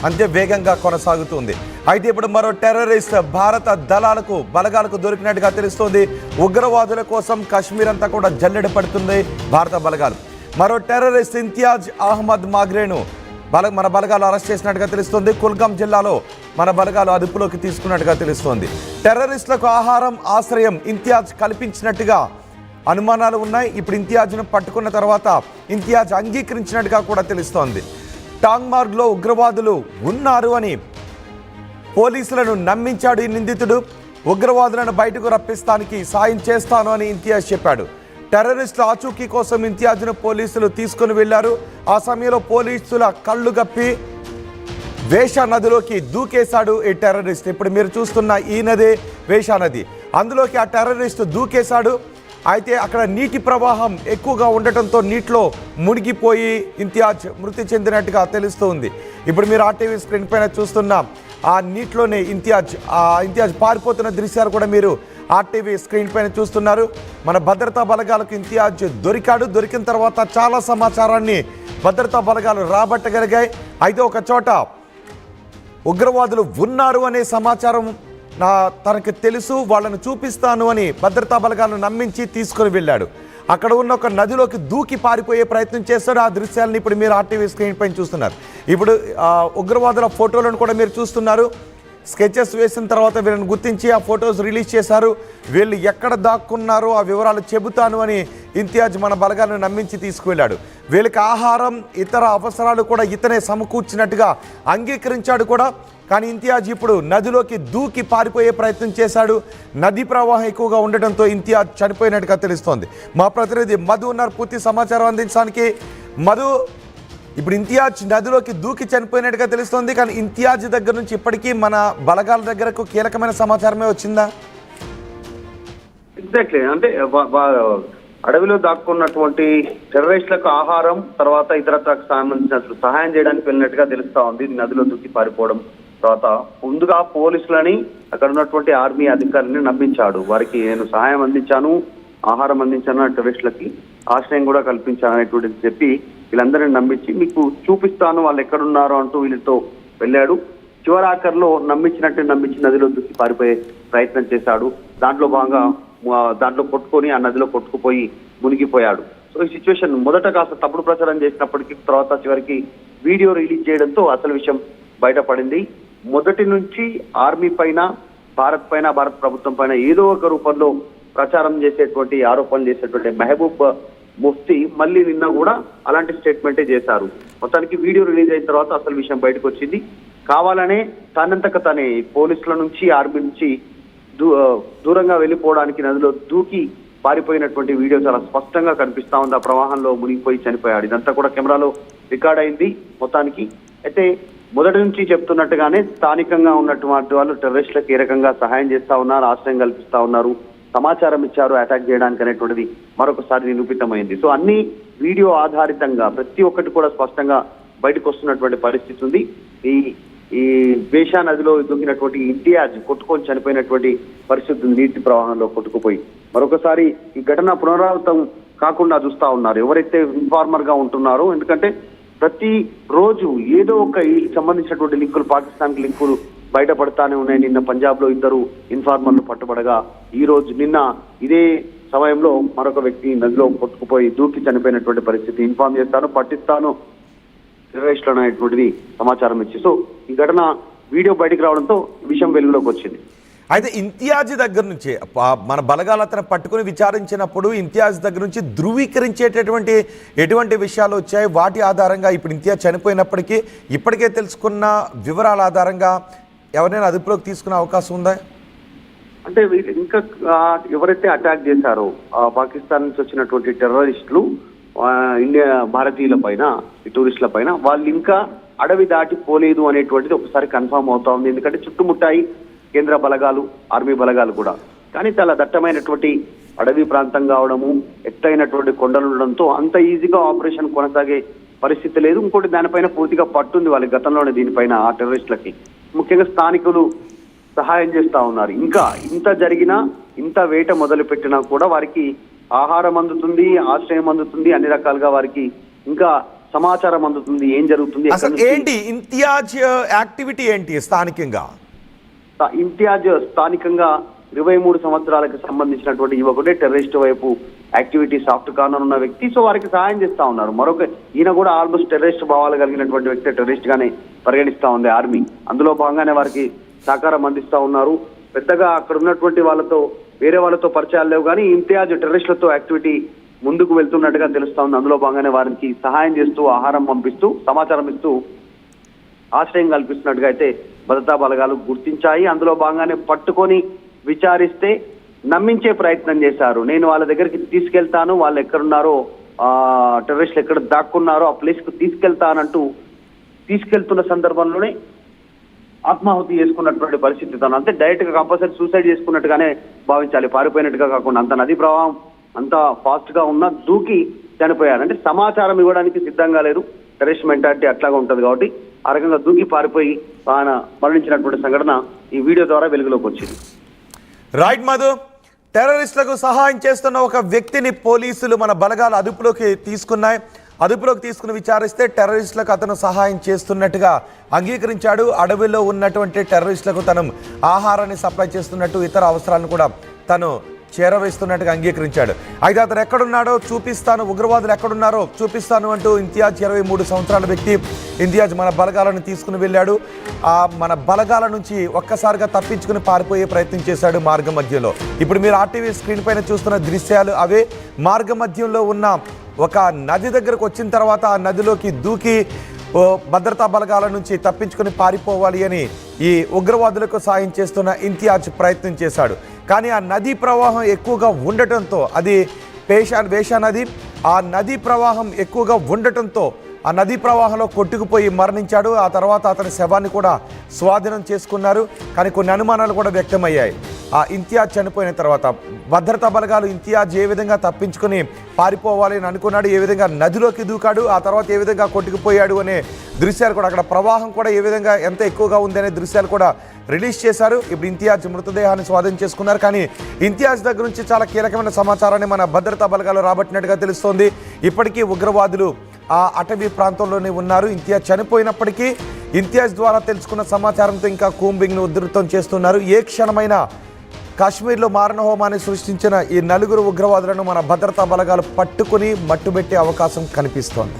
అంతే వేగంగా కొనసాగుతుంది. అయితే ఇప్పుడు మరో టెర్రరిస్ట్ భారత బలగాలకు దొరికినట్టుగా తెలుస్తోంది. ఉగ్రవాదుల కోసం కాశ్మీర్ అంతా కూడా జల్లెడ పడుతుంది భారత బలగాలు. మరో టెర్రరిస్ట్ ఇంతియాజ్ అహ్మద్ మాగ్రేను మన బలగాలు అరెస్ట్ చేసినట్టుగా తెలుస్తోంది. కుల్గాం జిల్లాలో మన బలగాలు అదుపులోకి తీసుకున్నట్టుగా తెలుస్తోంది. టెర్రరిస్టులకు ఆహారం ఆశ్రయం ఇంతియాజ్ కల్పించినట్టుగా అనుమానాలు ఉన్నాయి. ఇప్పుడు ఇంతియాజ్ను పట్టుకున్న తర్వాత ఇంతియాజ్ అంగీకరించినట్టుగా కూడా తెలుస్తోంది. టాంగ్మార్గ్లో ఉగ్రవాదులు ఉన్నారు అని పోలీసులను నమ్మించాడు ఈ నిందితుడు. ఉగ్రవాదులను బయటకు రప్పిస్తానికి సాయం చేస్తాను అని ఇంతియాజ్ చెప్పాడు. టెర్రరిస్టుల ఆచూకీ కోసం ఇంతియాజ్ను పోలీసులు తీసుకుని వెళ్లారు. ఆ సమయంలో పోలీసుల కళ్ళు గప్పి వేషా నదిలోకి దూకేశాడు ఈ టెర్రరిస్ట్. ఇప్పుడు మీరు చూస్తున్న ఈ నదే వేషా నది. అందులోకి ఆ టెర్రరిస్ట్ దూకేశాడు. అయితే అక్కడ నీటి ప్రవాహం ఎక్కువగా ఉండటంతో నీటిలో మునిగిపోయి ఇంతియాజ్ మృతి చెందినట్టుగా తెలుస్తుంది. ఇప్పుడు మీరు ఆర్టీవీ స్క్రీన్ పైన చూస్తున్న ఆ నీటిలోనే ఇంతియాజ్ పారిపోతున్న దృశ్యాలు కూడా మీరు ఆర్టీవీ స్క్రీన్ పైన చూస్తున్నారు. మన భద్రతా బలగాలకు ఇంతియాజ్ దొరికిన తర్వాత చాలా సమాచారాన్ని భద్రతా బలగాలు రాబట్టగలిగాయి. అయితే ఒక చోట ఉగ్రవాదులు ఉన్నారు అనే సమాచారం తనకు తెలుసు, వాళ్ళను చూపిస్తాను అని భద్రతా బలగాలను నమ్మించి తీసుకుని వెళ్ళాడు. అక్కడ ఉన్న ఒక నదిలోకి దూకి పారిపోయే ప్రయత్నం చేస్తాడు. ఆ దృశ్యాలను ఇప్పుడు మీరు ఆర్టీవీ స్క్రీన్ పైన చూస్తున్నారు. ఇప్పుడు ఉగ్రవాదుల ఫోటోలను కూడా మీరు చూస్తున్నారు. స్కెచెస్ వేసిన తర్వాత వీళ్ళని గుర్తించి ఆ ఫొటోస్ రిలీజ్ చేశారు. వీళ్ళు ఎక్కడ దాక్కున్నారో ఆ వివరాలు చెబుతాను అని ఇంతియాజ్ మన బలగాలను నమ్మించి తీసుకువెళ్ళాడు. వీళ్ళకి ఆహారం ఇతర అవసరాలు కూడా ఇతనే సమకూర్చినట్టుగా అంగీకరించాడు కూడా. కానీ ఇంతియాజ్ ఇప్పుడు నదిలోకి దూకి పారిపోయే ప్రయత్నం చేశాడు. నదీ ప్రవాహం ఎక్కువగా ఉండటంతో ఇంతియాజ్ చనిపోయినట్టుగా తెలుస్తోంది. మా ప్రతినిధి మధు ఉన్నారు పూర్తి సమాచారం అందించడానికి. మధు, ఇప్పుడు ఇంతియాజ్ నదిలోకి దూకి చనిపోయినట్టుగా తెలుస్తోంది. కానీ ఇంతియాజ్ దగ్గర నుంచి ఇప్పటికీ మన బలగాల దగ్గరకు కీలకమైన సమాచారమే వచ్చిందా? ఎగ్జాక్ట్లీ, అంటే అడవిలో దాక్కున్నటువంటి టెర్రరిస్టులకు ఆహారం తర్వాత ఇతరత్రకు సంబంధించిన సహాయం చేయడానికి వెళ్ళినట్టుగా తెలుస్తా ఉంది. నదిలో దూకి పారిపోవడం తర్వాత ముందుగా పోలీసులని అక్కడ ఉన్నటువంటి ఆర్మీ అధికారులని నమ్మించాడు. వారికి నేను సహాయం అందించాను, ఆహారం అందించాను, టెర్రరిస్టులకి ఆశ్రయం కూడా కల్పించాను అనేటువంటిది చెప్పి వీళ్ళందరినీ నమ్మించి మీకు చూపిస్తాను వాళ్ళు ఎక్కడున్నారో అంటూ వీళ్ళతో వెళ్ళాడు. చివరాఖర్లో నమ్మించి నదిలో దూకి పారిపోయే ప్రయత్నం చేశాడు. దాంట్లో భాగంగా ఆ నదిలో కొట్టుకుపోయి మునిగిపోయాడు. సో ఈ సిచ్యువేషన్ మొదట కాస్త తప్పుడు ప్రచారం చేసినప్పటికీ తర్వాత చివరికి వీడియో రిలీజ్ చేయడంతో అసలు విషయం బయటపడింది. మొదటి నుంచి ఆర్మీ పైన భారత్ ప్రభుత్వం పైన ఏదో ఒక రూపంలో ప్రచారం చేసేటువంటి ఆరోపణలు చేసేటువంటి మెహబూబ్ ముఫ్తీ మళ్ళీ నిన్న కూడా అలాంటి స్టేట్మెంటే చేశారు. మొత్తానికి వీడియో రిలీజ్ అయిన తర్వాత అసలు విషయం బయటకు వచ్చింది. కావాలనే తనంతక తనే పోలీసుల నుంచి ఆర్మీ నుంచి దూరంగా వెళ్ళిపోవడానికి నదిలో దూకి పారిపోయినటువంటి వీడియో చాలా స్పష్టంగా కనిపిస్తా ఉంది. ఆ ప్రవాహంలో మునిగిపోయి చనిపోయాడు. ఇదంతా కూడా కెమెరాలో రికార్డ్ అయింది. మొత్తానికి అయితే మొదటి నుంచి చెప్తున్నట్టుగానే స్థానికంగా ఉన్నటువంటి వాళ్ళు టెర్రరిస్టులకు ఏ రకంగా సహాయం చేస్తా ఉన్నారు, ఆశ్రయం కల్పిస్తా ఉన్నారు, సమాచారం ఇచ్చారు అటాక్ చేయడానికి అనేటువంటిది మరొకసారి నిరూపితమైంది. సో అన్ని వీడియో ఆధారితంగా ప్రతి ఒక్కటి కూడా స్పష్టంగా బయటకు వస్తున్నటువంటి పరిస్థితి ఉంది. ఈ వేషా నదిలో దూకినటువంటి ఇంతియాజ్ కొట్టుకొని చనిపోయినటువంటి పరిస్థితి నీటి ప్రవాహంలో కొట్టుకుపోయి మరొకసారి ఈ ఘటన పునరావృతం కాకుండా చూస్తా ఉన్నారు ఎవరైతే ఇన్ఫార్మర్ గా ఉంటున్నారో. ఎందుకంటే ప్రతి రోజు ఏదో ఒక సంబంధించినటువంటి లింకులు, పాకిస్తాన్ లింకులు బయటపడతానే ఉన్నాయి. నిన్న పంజాబ్ లో 2 ఇన్ఫార్మర్లు పట్టుబడగా నిన్న ఇదే సమయంలో మరొక వ్యక్తి నదిలో కొట్టుకుపోయి దూకి చనిపోయినటువంటి పరిస్థితి. ఇన్ఫార్మ్ చేస్తాను, పట్టిస్తాను టెర్రరిస్టులు అనేటువంటిది సమాచారం ఇచ్చి సో ఈ ఘటన వీడియో బయటకు రావడంతో విషయం వెలుగులోకి వచ్చింది. అయితే ఇంతియాజ్ దగ్గర నుంచి మన బలగాలు అతను పట్టుకుని విచారించినప్పుడు ఇంతియాజ్ దగ్గర నుంచి ధృవీకరించేటటువంటి ఎటువంటి విషయాలు వచ్చాయి? వాటి ఆధారంగా ఇప్పుడు ఇంతియాజ్ చనిపోయినప్పటికీ ఇప్పటికే తెలుసుకున్న వివరాల ఆధారంగా ఎవరైనా అదుపులోకి తీసుకునే అవకాశం ఉందా? అంటే ఇంకా ఎవరైతే అటాక్ చేశారో పాకిస్తాన్ నుంచి వచ్చినటువంటి టెర్రరిస్టులు భారతీయుల పైన, టూరిస్టుల పైన వాళ్ళు ఇంకా అడవి దాటి పోలేదు అనేటువంటిది ఒకసారి కన్ఫర్మ్ అవుతా ఉంది. ఎందుకంటే చుట్టుముట్టాయి కేంద్ర బలగాలు, ఆర్మీ బలగాలు కూడా. కానీ చాలా దట్టమైనటువంటి అడవి ప్రాంతం కావడము, ఎత్తైనటువంటి కొండలు ఉండడంతో అంత ఈజీగా ఆపరేషన్ కొనసాగే పరిస్థితి లేదు. ఇంకోటి దానిపైన పూర్తిగా పట్టుంది వాళ్ళకి గతంలోనే దీనిపైన ఆ టెర్రరిస్టులకి. ముఖ్యంగా స్థానికులు సహాయం చేస్తా ఉన్నారు. ఇంకా ఇంత జరిగినా, ఇంత వేట మొదలు పెట్టినా కూడా వారికి ఆహారం అందుతుంది, ఆశ్రయం అందుతుంది, అన్ని రకాలుగా వారికి ఇంకా సమాచారం అందుతుంది, ఏం జరుగుతుంది, అసలు ఏంటి ఇంతియాజ్ యాక్టివిటీ ఏంటి స్థానికంగా? ఇంతియాజ్ స్థానికంగా 23 సంవత్సరాలకు సంబంధించినటువంటి యువకుడే టెర్రరిస్ట్ వైపు యాక్టివిటీ సాఫ్ట్ కార్నర్ ఉన్న వ్యక్తి. సో వారికి సహాయం చేస్తా ఉన్నారు. మరొక ఈయన కూడా ఆల్మోస్ట్ టెర్రరిస్ట్ భావాలు కలిగినటువంటి వ్యక్తి, టెర్రరిస్ట్ గానే పరిగణిస్తా ఉంది ఆర్మీ. అందులో భాగంగానే వారికి సహకారం అందిస్తా ఉన్నారు. పెద్దగా అక్కడ ఉన్నటువంటి వాళ్ళతో వేరే వాళ్ళతో పరిచయాలు లేవు, కానీ ఇంతియాజ్ టెర్రరిస్టులతో యాక్టివిటీ ముందుకు వెళ్తున్నట్టుగా తెలుస్తా ఉంది. అందులో భాగంగానే వారికి సహాయం చేస్తూ, ఆహారం పంపిస్తూ, సమాచారం ఇస్తూ ఆశ్రయం కల్పిస్తున్నట్టుగా అయితే భద్రతా బలగాలు గుర్తించాయి. అందులో భాగంగానే పట్టుకొని విచారిస్తే నమ్మించే ప్రయత్నం చేశారు. నేను వాళ్ళ దగ్గరికి తీసుకెళ్తాను, వాళ్ళు ఎక్కడున్నారో, టెర్రరిస్టులు ఎక్కడ దాక్కున్నారో ఆ ప్లేస్ కు తీసుకెళ్తానంటూ తీసుకెళ్తున్న సందర్భంలోనే ఆత్మాహుతి చేసుకున్నటువంటి పరిస్థితి. తను అంతే డైరెక్ట్ గా కంపల్సరీ సూసైడ్ చేసుకున్నట్టుగానే భావించాలి, పారిపోయినట్టుగా కాకుండా. అంత నదీ ప్రవాహం అంత ఫాస్ట్ గా ఉన్నా దూకి చనిపోయారు. అంటే సమాచారం ఇవ్వడానికి సిద్ధంగా లేరు. టెర్రరిస్ట్ మెంటాలిటీ అట్లాగా ఉంటది కాబట్టి ఆ రకంగా దూకి పారిపోయి ఆయన మరణించినటువంటి సంఘటన ఈ వీడియో ద్వారా వెలుగులోకి వచ్చింది. రైట్ మధు, టెర్రరిస్టులకు సహాయం చేస్తున్న ఒక వ్యక్తిని పోలీసులు మన బలగాలు అదుపులోకి తీసుకుని విచారిస్తే టెర్రరిస్టులకు అతను సహాయం చేస్తున్నట్టుగా అంగీకరించాడు. అడవిలో ఉన్నటువంటి టెర్రరిస్టులకు తను ఆహారాన్ని సప్లై చేస్తున్నట్టు, ఇతర అవసరాలను కూడా తను చేరవేస్తున్నట్టుగా అంగీకరించాడు. అయితే అతను ఎక్కడున్నాడో చూపిస్తాను, ఉగ్రవాదులు ఎక్కడున్నారో చూపిస్తాను అంటూ ఇంతియాజ్ 23 సంవత్సరాల వ్యక్తి ఇంతియాజ్ మన బలగాలను తీసుకుని వెళ్ళాడు. మన బలగాల నుంచి ఒక్కసారిగా తప్పించుకుని పారిపోయే ప్రయత్నం చేశాడు మార్గ మధ్యలో. ఇప్పుడు మీరు ఆర్టీవీ స్క్రీన్ పైన చూస్తున్న దృశ్యాలు అవే. మార్గ మధ్యంలో ఉన్న ఒక నది దగ్గరకు వచ్చిన తర్వాత ఆ నదిలోకి దూకి భద్రతా బలగాల నుంచి తప్పించుకుని పారిపోవాలి అని ఈ ఉగ్రవాదులకు సాయం చేస్తున్న ఇంతియాజ్ ప్రయత్నం చేశాడు. కానీ ఆ నదీ ప్రవాహం ఎక్కువగా ఉండటంతో, అది వేషా నది, ఆ నదీ ప్రవాహం ఎక్కువగా ఉండటంతో ఆ నదీ ప్రవాహంలో కొట్టుకుపోయి మరణించాడు. ఆ తర్వాత అతని శవాన్ని కూడా స్వాధీనం చేసుకున్నారు. కానీ కొన్ని అనుమానాలు కూడా వ్యక్తమయ్యాయి. ఆ ఇంతియాజ్ చనిపోయిన తర్వాత భద్రతా బలగాలు ఇంతియాజ్ ఏ విధంగా తప్పించుకుని పారిపోవాలి అని అనుకున్నాడు, ఏ విధంగా నదిలోకి దూకాడు, ఆ తర్వాత ఏ విధంగా కొట్టుకుపోయాడు అనే దృశ్యాలు కూడా, అక్కడ ప్రవాహం కూడా ఏ విధంగా ఎంత ఎక్కువగా ఉంది అనే దృశ్యాలు కూడా రిలీజ్ చేశారు. ఇప్పుడు ఇంతియాజ్ మృతదేహాన్ని స్వాధీనం చేసుకున్నారు. కానీ ఇంతియాజ్ దగ్గర నుంచి చాలా కీలకమైన సమాచారాన్ని మన భద్రతా బలగాలు రాబట్టినట్టుగా తెలుస్తోంది. ఇప్పటికీ ఉగ్రవాదులు ఆ అటవీ ప్రాంతంలోనే ఉన్నారు. ఇంతియాజ్ చనిపోయినప్పటికీ ఇంతియాజ్ ద్వారా తెలుసుకున్న సమాచారంతో ఇంకా కూంబింగ్ను ఉధృతం చేస్తున్నారు. ఏ క్షణమైనా కాశ్మీర్లో మారణహోమాన్ని సృష్టించిన ఈ 4 ఉగ్రవాదులను మన భద్రతా బలగాలు పట్టుకుని మట్టుబెట్టే అవకాశం కనిపిస్తోంది.